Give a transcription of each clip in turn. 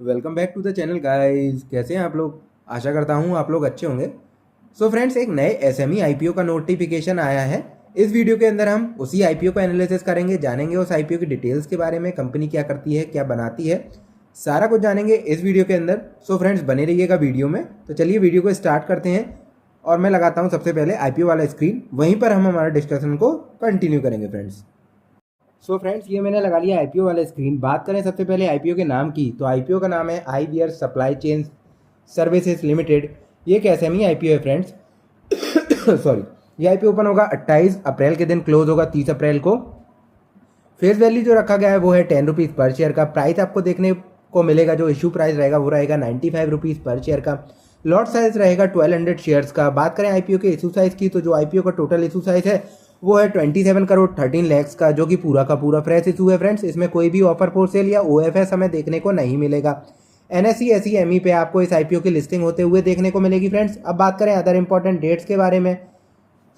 Welcome back to the channel guys. कैसे हैं आप लोग? आशा करता हूँ आप लोग अच्छे होंगे। सो फ्रेंड्स, एक नए एसएमई आईपीओ का नोटिफिकेशन आया है। इस वीडियो के अंदर हम उसी आईपीओ का एनालिसिस करेंगे, जानेंगे उस आईपीओ की डिटेल्स के बारे में, कंपनी क्या करती है, क्या बनाती है, सारा कुछ जानेंगे इस वीडियो के अंदर। सो फ्रेंड्स, बने रहिएगा वीडियो में। तो चलिए वीडियो को स्टार्ट करते हैं और मैं लगाता हूँ सबसे पहले आईपीओ वाला स्क्रीन, वहीं पर हम हमारा डिस्कशन को कंटिन्यू करेंगे फ्रेंड्स। सो फ्रेंड्स, ये मैंने लगा लिया आईपीओ वाला स्क्रीन। बात करें सबसे पहले आईपीओ के नाम की, तो आईपीओ का नाम है IVR supply chain services limited. ये एक एसएमई आईपीओ है फ्रेंड्स। सॉरी। ये आईपीओ ओपन होगा 28 अप्रैल के दिन, क्लोज होगा 30 अप्रैल को। फेस वैल्यू जो रखा गया है वो है 10 रुपीज़ पर शेयर का। प्राइस आपको देखने को मिलेगा, जो इशू प्राइस रहेगा वो रहेगा 95 रुपीज़ पर शेयर का। लॉट साइज रहेगा 1200 शेयर्स का। बात करें आईपीओ के इशू साइज की, तो जो आईपीओ का टोटल इशू साइज है वो है 27 करोड़ 13 लैक्स का, जो कि पूरा का पूरा फ्रेश इशू है फ्रेंड्स। इसमें कोई भी ऑफर फॉर सेल या ओएफएस हमें देखने को नहीं मिलेगा। एनएसई एसईएमई पे आपको इस आईपीओ की लिस्टिंग होते हुए देखने को मिलेगी फ्रेंड्स। अब बात करें अदर इंपॉर्टेंट डेट्स के बारे में,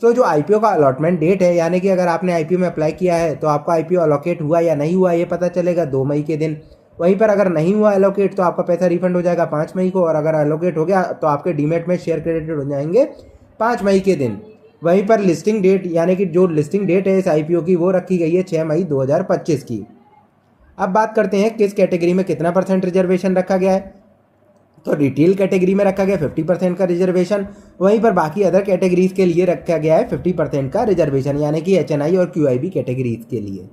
तो जो आईपीओ का अलॉटमेंट डेट है, यानी कि अगर आपने आईपीओ में अप्लाई किया है तो आपका आईपीओ अलोकेट हुआ या नहीं हुआ ये पता चलेगा 2 मई के दिन। वहीं पर अगर नहीं हुआ एलोकेट तो आपका पैसा रिफंड हो जाएगा 5 मई को, और अगर एलोकेट हो गया तो आपके डीमेट में शेयर क्रेडिटेड हो जाएंगे 5 मई के दिन। वहीं पर लिस्टिंग डेट, यानी कि जो लिस्टिंग डेट है इस आईपीओ की, वो रखी गई है 6 मई 2025 की। अब बात करते हैं किस कैटेगरी में कितना % रिजर्वेशन रखा गया है। तो रिटेल कैटेगरी में रखा गया 50% का रिजर्वेशन। वहीं पर बाकी अदर कैटेगरीज के लिए रखा गया है 50% का रिजर्वेशन, यानी कि एचएनआई और क्यूआईबी कैटेगरीज के लिए।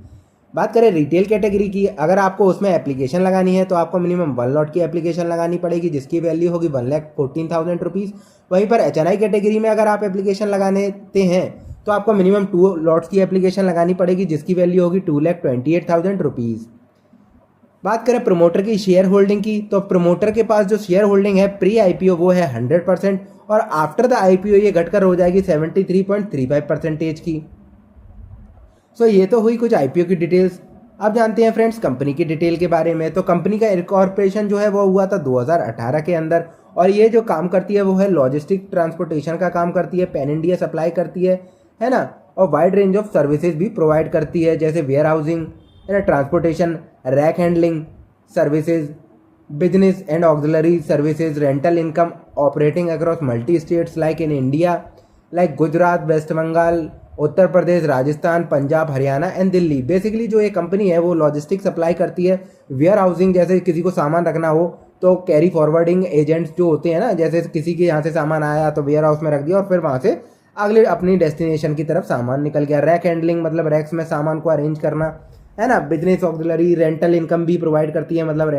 बात करें रिटेल कैटेगरी की, अगर आपको उसमें एप्लीकेशन लगानी है तो आपको मिनिमम 1 लॉट की एप्लीकेशन लगानी पड़ेगी, जिसकी वैल्यू होगी 1,14,000 रुपीज़। वहीं पर एचएनआई कैटेगरी में अगर आप एप्लीकेशन लगाते हैं तो आपको मिनिमम 2 लॉट्स की एप्लीकेशन लगानी पड़ेगी, जिसकी वैल्यू होगी 2,28,000 रुपीज़। बात करें प्रमोटर की शेयर होल्डिंग की, तो प्रमोटर के पास जो शेयर होल्डिंग है प्री आईपीओ वो है 100%, और आफ्टर द आईपीओ ये घटकर हो जाएगी 73.35% की। सो ये तो हुई कुछ आईपीओ की डिटेल्स। अब जानते हैं फ्रेंड्स कंपनी की डिटेल के बारे में। तो कंपनी का इनकॉर्पोरेशन जो है वो हुआ था 2018 के अंदर, और ये जो काम करती है वो है लॉजिस्टिक ट्रांसपोर्टेशन का काम करती है, पैन इंडिया सप्लाई करती है ना। और वाइड रेंज ऑफ सर्विसेज भी प्रोवाइड करती है, जैसे वेयर हाउसिंग, है ना, transportation, rack handling services, business and auxiliary services, rental income operating across multi states like in India, like Gujarat, West Bengal, Uttar Pradesh, Rajasthan, Punjab, Haryana and Delhi. Basically जो ये कंपनी है वो लॉजिस्टिक सप्लाई करती है। वेयर हाउसिंग, जैसे किसी को सामान रखना हो तो कैरी फॉरवर्डिंग एजेंट्स जो होते हैं ना, जैसे किसी के यहाँ से सामान आया तो वेयर हाउस में रख दिया और फिर वहाँ से अगले अपनी डेस्टिनेशन की तरफ सामान निकल गया। रैक हैंडलिंग मतलब रैक्स में सामान को अरेंज करना, है ना। बिजनेस ऑक्सिलरी, रेंटल इनकम भी प्रोवाइड करती है, मतलब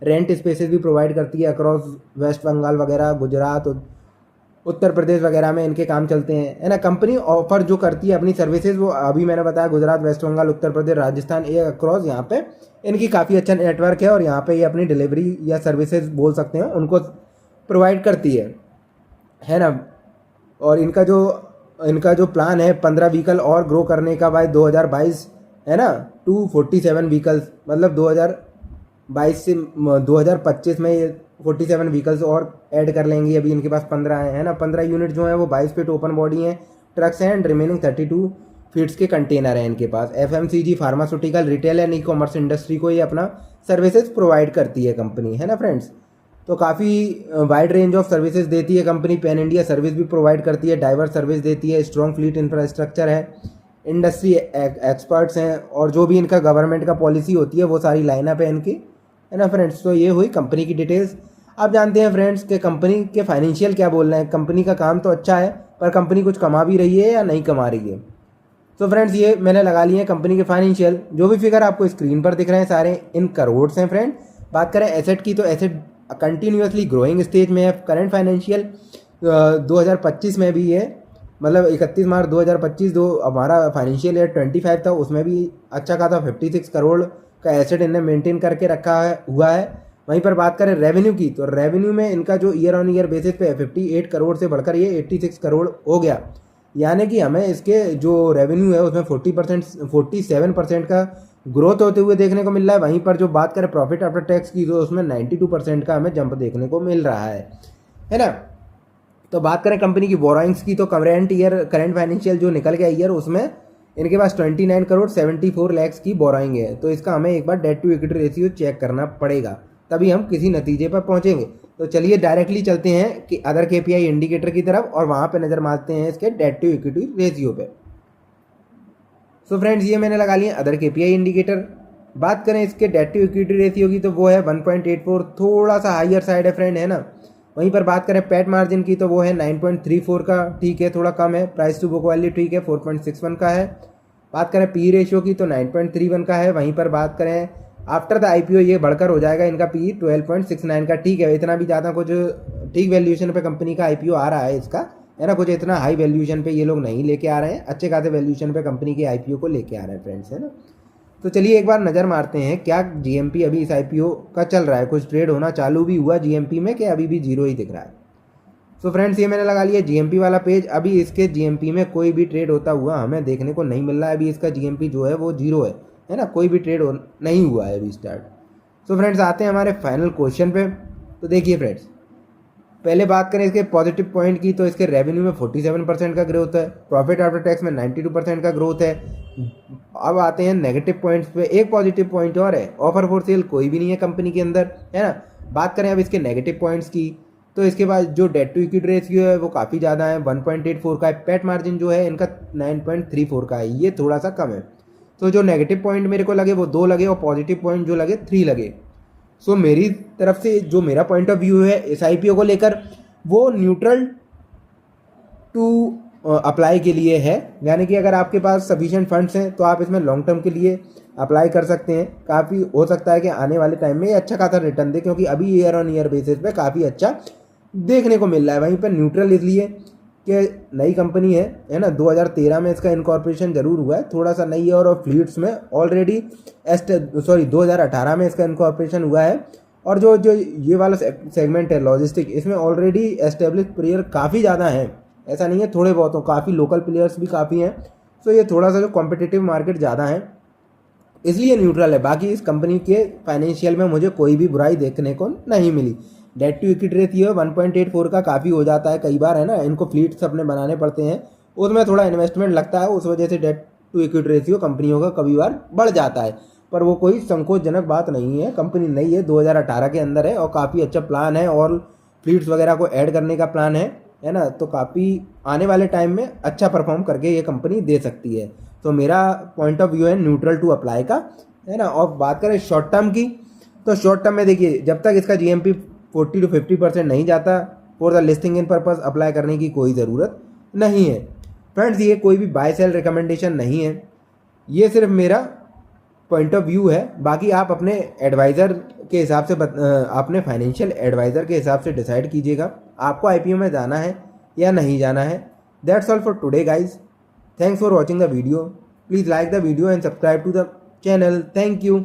रेंट स्पेसेस भी प्रोवाइड करती है अक्रॉस वेस्ट बंगाल वगैरह, गुजरात, उत्तर प्रदेश वगैरह में इनके काम चलते हैं, है ना। कंपनी ऑफर जो करती है अपनी सर्विसेज, वो अभी मैंने बताया गुजरात, वेस्ट बंगाल, उत्तर प्रदेश, राजस्थान, ये अक्रॉस यहाँ पे इनकी काफ़ी अच्छा नेटवर्क है, और यहाँ पे ये अपनी डिलीवरी या सर्विसेज बोल सकते हैं उनको प्रोवाइड करती है ना। और इनका जो प्लान है 15 व्हीकल और ग्रो करने का बाय 2022, है ना, टू 47 व्हीकल्स, मतलब 2022 से 2025 में ये 47 व्हीकल्स और ऐड कर लेंगे। अभी इनके पास 15 है ना। 15 यूनिट जो है वो 22 फीट ओपन बॉडी हैं, ट्रक्स हैं, एंड रिमेनिंग 32 फीट्स के कंटेनर हैं इनके पास। FMCG, pharmaceutical, retail and e commerce industry को ये अपना सर्विसेज प्रोवाइड करती है कंपनी, है ना फ्रेंड्स। तो काफ़ी वाइड रेंज ऑफ सर्विसेज देती है कंपनी। पैन इंडिया सर्विस भी प्रोवाइड करती है, डाइवर्स सर्विस देती है, स्ट्रॉन्ग फ्लीट इंफ्रास्ट्रक्चर है, इंडस्ट्री एक्सपर्ट्स हैं, और जो भी इनका गवर्नमेंट का पॉलिसी होती है वो सारी लाइनअप है इनकी, है ना फ्रेंड्स। तो ये हुई कंपनी की डिटेल्स। अब जानते हैं फ्रेंड्स कि कंपनी के फाइनेंशियल क्या बोल रहे हैं। कंपनी का काम तो अच्छा है, पर कंपनी कुछ कमा भी रही है या नहीं कमा रही है। तो फ्रेंड्स, ये मैंने लगा लिए हैं कंपनी के फाइनेंशियल। जो भी फिगर आपको स्क्रीन पर दिख रहे हैं सारे इन करोड्स हैं फ्रेंड। बात करें एसेट की, तो एसेट कंटिन्यूसली ग्रोइंग स्टेज में है। करंट फाइनेंशियल 2025 में भी है, मतलब 31 मार्च 2025 जो हमारा फाइनेंशियल ईयर 25 था उसमें भी अच्छा खासा 56 करोड़ का एसेट इन्हें मेंटेन करके रखा हुआ है। वहीं पर बात करें रेवेन्यू की, तो रेवेन्यू में इनका जो ईयर ऑन ईयर बेसिस पे 58 करोड़ से बढ़कर ये 86 करोड़ हो गया, यानी कि हमें इसके जो रेवेन्यू है उसमें 47% का ग्रोथ होते हुए देखने को मिल रहा है। वहीं पर जो बात करें प्रॉफिट आफ्टर टैक्स की, तो उसमें 92% का हमें जंप देखने को मिल रहा है ना। तो बात करें कंपनी की बोरोइंग्स की, तो करंट फाइनेंशियल जो निकल गया ईयर, उसमें इनके पास 29 करोड़ 74 लैक्स की बोरोइंग है। तो इसका हमें एक बार debt to equity ratio check करना पड़ेगा, तभी हम किसी नतीजे पर पहुंचेंगे। तो चलिए डायरेक्टली चलते हैं कि अदर KPI इंडिकेटर की तरफ और वहाँ पे नज़र मारते हैं इसके डेट टू इक्विटी रेशियो पे। सो फ्रेंड्स ये मैंने लगा लिया अदर KPI इंडिकेटर। बात करें इसके डेट टू इक्विटी रेशियो की तो वो है 1.84, थोड़ा सा हाइयर साइड है फ्रेंड, है ना। वहीं पर बात करें पैट मार्जिन की तो वो है 9.34 का, ठीक है, थोड़ा कम है। प्राइस टू बुक वैल्यू ठीक है, 4.61 का है। बात करें पी रेशियो की तो 9.31 का है। वहीं पर बात करें आफ्टर द IPO ये बढ़कर हो जाएगा इनका पी 12.69 का, ठीक है। इतना भी ज़्यादा कुछ ठीक वैल्यूएशन पे कंपनी का IPO आ रहा है इसका, है ना। कुछ इतना हाई वैल्यूएशन पे ये लोग नहीं लेके आ रहे हैं, अच्छे खासे वैल्यूएशन पे कंपनी के IPO को लेके आ रहे हैं फ्रेंड्स, है ना। तो चलिए एक बार नज़र मारते हैं क्या GMP अभी इस IPO का चल रहा है, कुछ ट्रेड होना चालू भी हुआ GMP में कि अभी भी जीरो ही दिख रहा है। सो फ्रेंड्स ये मैंने लगा लिया GMP वाला पेज। अभी इसके GMP में कोई भी ट्रेड होता हुआ हमें देखने को नहीं मिल रहा है। अभी इसका GMP जो है वो जीरो है ना, कोई भी ट्रेड नहीं हुआ है अभी स्टार्ट। सो फ्रेंड्स आते हैं हमारे फाइनल क्वेश्चन पे। तो देखिए फ्रेंड्स, पहले बात करें इसके पॉजिटिव पॉइंट की तो इसके रेवेन्यू में 47% का ग्रोथ है, प्रॉफिट आफ्टर टैक्स में 92% का ग्रोथ है। अब आते हैं नेगेटिव पॉइंट्स पे। एक पॉजिटिव पॉइंट और है, ऑफर फॉर सेल कोई भी नहीं है कंपनी के अंदर, है ना। बात करें अब इसके नेगेटिव पॉइंट्स की तो इसके बाद जो डेट टू इक्विटी रेशियो है वो काफ़ी ज़्यादा है, 1.84 का है। पैट मार्जिन जो है इनका 9.34 का है, ये थोड़ा सा कम है। तो जो नेगेटिव पॉइंट मेरे को लगे वो 2 लगे और पॉजिटिव पॉइंट जो लगे 3 लगे। सो मेरी तरफ से जो मेरा पॉइंट ऑफ व्यू है इस IPO को लेकर वो न्यूट्रल टू अप्लाई के लिए है, यानी कि अगर आपके पास सफिशिएंट फंड्स हैं तो आप इसमें लॉन्ग टर्म के लिए अप्लाई कर सकते हैं। काफ़ी हो सकता है कि आने वाले टाइम में ये अच्छा खासा रिटर्न दे, क्योंकि अभी ईयर ऑन ईयर बेसिस पे काफ़ी अच्छा देखने को मिल रहा है। वहीं पर न्यूट्रल इसलिए कि नई कंपनी है ना, 2013 में इसका इनकॉर्पोरेशन जरूर हुआ है, थोड़ा सा नई है। और फ्लीट्स में ऑलरेडी 2018 में इसका इनकॉर्पोरेशन हुआ है। और जो जो ये वाला सेगमेंट है लॉजिस्टिक, इसमें ऑलरेडी एस्टेब्लिश प्लेयर काफ़ी ज़्यादा हैं, ऐसा नहीं है थोड़े बहुत हो, काफ़ी लोकल प्लेयर्स भी काफ़ी हैं। तो ये थोड़ा सा जो कॉम्पिटिटिव मार्केट ज़्यादा है इसलिए न्यूट्रल है। बाकी इस कंपनी के फाइनेंशियल में मुझे कोई भी बुराई देखने को नहीं मिली। डेट टू इक्विटी रेशियो 1.84 का काफ़ी हो जाता है कई बार, है ना। इनको फ्लीट्स अपने बनाने पड़ते हैं, उसमें थोड़ा इन्वेस्टमेंट लगता है, उस वजह से डेट टू इक्विटी रेशियो कंपनियों का कभी बार बढ़ जाता है। पर वो कोई संकोचजनक बात नहीं है, कंपनी नई है, 2018 के अंदर है और काफ़ी अच्छा प्लान है और फ्लीट्स वगैरह को ऐड करने का प्लान है ना। तो काफ़ी आने वाले टाइम में अच्छा परफॉर्म करके ये कंपनी दे सकती है। तो मेरा पॉइंट ऑफ व्यू है न्यूट्रल टू अप्लाई का, है ना। और बात करें शॉर्ट टर्म की तो शॉर्ट टर्म में देखिए जब तक इसका GMP 40 to 50% नहीं जाता for the listing in purpose apply करने की कोई ज़रूरत नहीं है फ्रेंड्स। ये कोई भी बाय सेल रिकमेंडेशन नहीं है, ये सिर्फ मेरा पॉइंट ऑफ व्यू है। बाकी आप अपने एडवाइज़र के हिसाब से अपने फाइनेंशियल एडवाइज़र के हिसाब से डिसाइड कीजिएगा आपको IPO में जाना है या नहीं जाना है। That's all for today guys, thanks for watching the video. Please like the video and subscribe to the channel. Thank you.